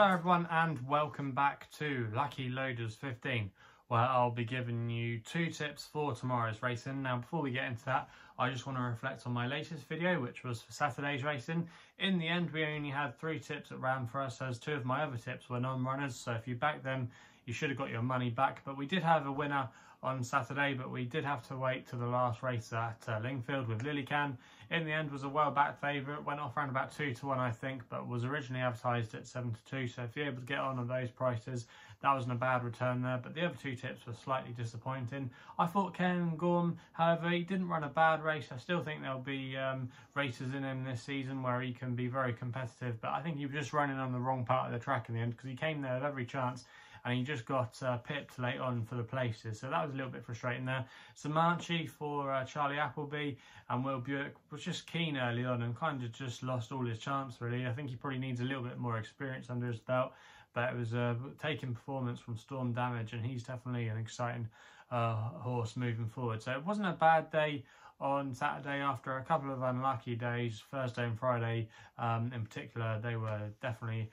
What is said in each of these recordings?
Hello everyone and welcome back to Lucky Loaders 15, where I'll be giving you 2 tips for tomorrow's racing. Now before we get into that, I just want to reflect on my latest video, which was for Saturday's racing. In the end, we only had 3 tips that ran for us, as 2 of my other tips were non-runners, so if you backed them, you should have got your money back. But we did have a winner on Saturday, but we did have to wait to the last race at Lingfield with Lillican. In the end, was a well-backed favourite, went off around about 2 to 1, I think, but was originally advertised at 7 to 2. So if you're able to get on those prices, that wasn't a bad return there. But the other 2 tips were slightly disappointing. I thought Ken Gorm, however, he didn't run a bad race. I still think there'll be races in him this season where he can be very competitive, but I think he was just running on the wrong part of the track in the end, because he came there with every chance and he just got pipped late on for the places. So that was a little bit frustrating there. Samanchi for Charlie Appleby, and Will Buick was just keen early on and kind of just lost all his chance, really. I think he probably needs a little bit more experience under his belt, but it was taking performance from Storm Damage, and he's definitely an exciting horse moving forward. So it wasn't a bad day on Saturday after a couple of unlucky days. Thursday and Friday in particular, they were definitely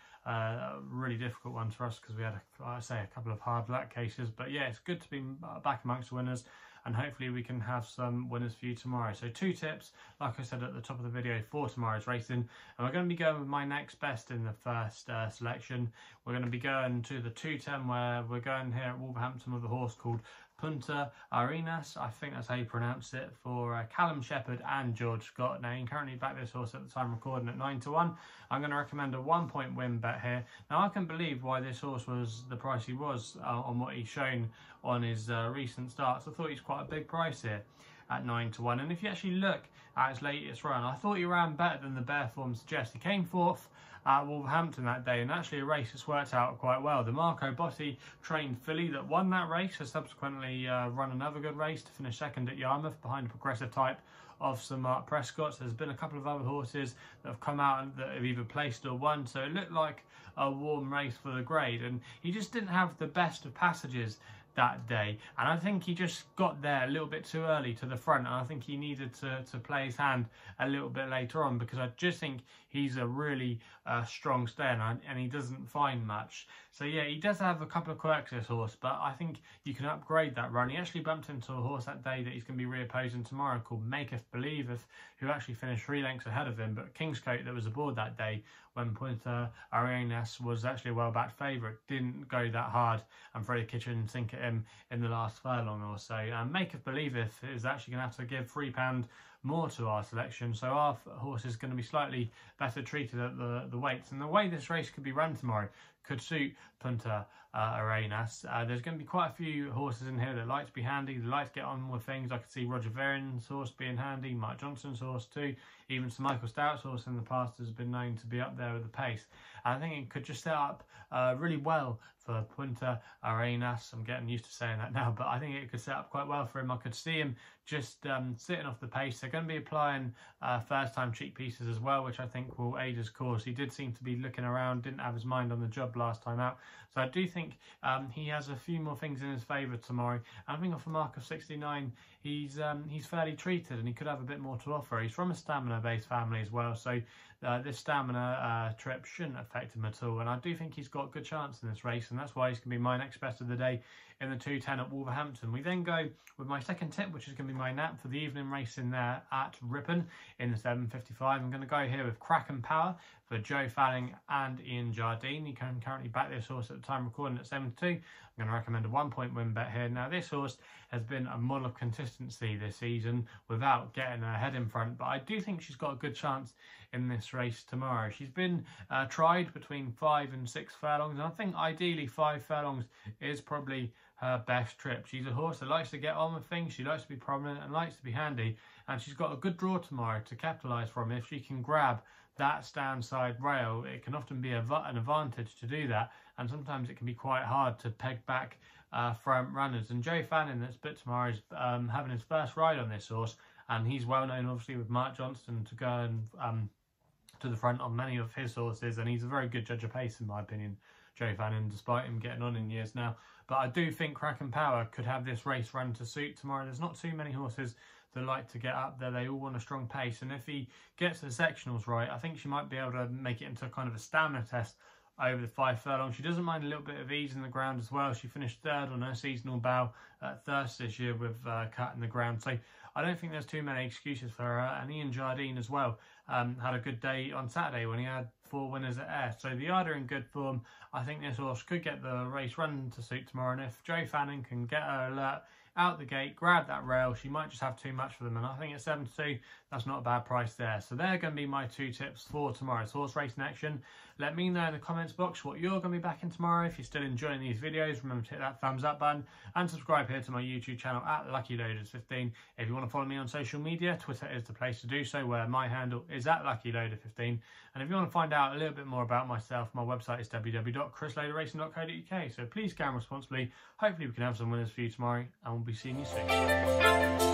really difficult ones for us, because we had, a couple of hard luck cases. But yeah, it's good to be back amongst the winners, and hopefully we can have some winners for you tomorrow. So 2 tips, like I said at the top of the video, for tomorrow's racing. And we're going to be going with my next best in the first selection. We're going to be going to the 210, where we're going here at Wolverhampton with a horse called Punta Arenas, I think that's how you pronounce it, for Callum Shepherd and George Scott. Now, you can currently back this horse at the time recording at 9 to 1. I'm going to recommend a 1-point win bet here. Now, I can believe why this horse was the price he was on what he's shown on his recent starts. I thought he's quite a big price here at 9 to 1. And if you actually look at his latest run, I thought he ran better than the bare form suggests. He came 4th at Wolverhampton that day, and actually a race that's worked out quite well. The Marco Botti trained filly that won that race has subsequently run another good race to finish 2nd at Yarmouth behind a progressive type of Sir Mark Prescott. There's been a couple of other horses that have come out and that have either placed or won, so it looked like a warm race for the grade, and he just didn't have the best of passages that day, and I think he just got there a little bit too early to the front, and I think he needed to play his hand a little bit later on, because I just think he's a really strong stayer, and he doesn't find much. So yeah, he does have a couple of quirks, this horse, but I think you can upgrade that run. He actually bumped into a horse that day that he's going to be reopposing tomorrow called Maketh Believeth, who actually finished 3 lengths ahead of him, but Kingscote, that was aboard that day when Punta Arenas was actually a well-backed favourite, didn't go that hard and throw the kitchen sink at him in the last furlong or so. Maketh Believeth is actually going to have to give £3 more to our selection, so our horse is going to be slightly better treated at the weights. And the way this race could be run tomorrow could suit Punta Arenas. There's going to be quite a few horses in here that like to be handy, that like to get on with things. I could see Roger Varian's horse being handy, Mark Johnston's horse too, even Sir Michael Stout's horse in the past has been known to be up there with the pace. And I think it could just set up really well for Punta Arenas. I'm getting used to saying that now, but I think it could set up quite well for him. I could see him just sitting off the pace. They're going to be applying first-time cheek pieces as well, which I think will aid his cause. He did seem to be looking around, didn't have his mind on the job last time out. So I do think he has a few more things in his favour tomorrow. I think off a mark of 69, he's fairly treated, and he could have a bit more to offer. He's from a stamina-based family as well, so this stamina trip shouldn't affect him at all. And I do think he's got a good chance in this race, and that's why he's going to be my next best of the day in the 210 at Wolverhampton. We then go with my second tip, which is going to be my nap for the evening race in there at Ripon in the 7:55. I'm going to go here with Kraken Power for Joe Fanning and Ian Jardine. You can currently back this horse at the time recording at 7 to 2. I'm going to recommend a 1-point win bet here. Now, this horse has been a model of consistency this season without getting her head in front, but I do think she's got a good chance in this race tomorrow. She's been tried between 5 and 6 furlongs, and I think ideally 5 furlongs is probably her best trip. She's a horse that likes to get on with things, she likes to be prominent and likes to be handy, and she's got a good draw tomorrow to capitalise from. If she can grab that stand side rail, it can often be an advantage to do that, and sometimes it can be quite hard to peg back front runners. And Joe Fanning, that's bit tomorrow, is having his first ride on this horse, and he's well known obviously with Mark Johnston to go and to the front on many of his horses, and he's a very good judge of pace in my opinion, Joe Fanning, despite him getting on in years now. But I do think Kraken Power could have this race run to suit tomorrow. There's not too many horses that like to get up there. They all want a strong pace, and if he gets the sectionals right, I think she might be able to make it into kind of a stamina test over the 5 furlong. She doesn't mind a little bit of ease in the ground as well. She finished 3rd on her seasonal bow at Thirst this year with cut in the ground. So I don't think there's too many excuses for her. And Ian Jardine as well had a good day on Saturday when he had 4 winners at Ayr. So the Ida in good form. I think this horse could get the race run to suit tomorrow. And if Jo Fanning can get her alert out the gate, grab that rail, she might just have too much for them. And I think at 7-2, that's not a bad price there. So they're going to be my 2 tips for tomorrow's horse racing action. Let me know in the comments box what you're going to be backing tomorrow. If you're still enjoying these videos, remember to hit that thumbs up button and subscribe here to my YouTube channel at Lucky Loaders 15. If you want to follow me on social media, Twitter is the place to do so, where my handle is at Lucky Loader 15. And if you want to find out a little bit more about myself, my website is www.chrisloaderracing.co.uk. So please gamble responsibly. Hopefully we can have some winners for you tomorrow, and we'll be seeing you soon.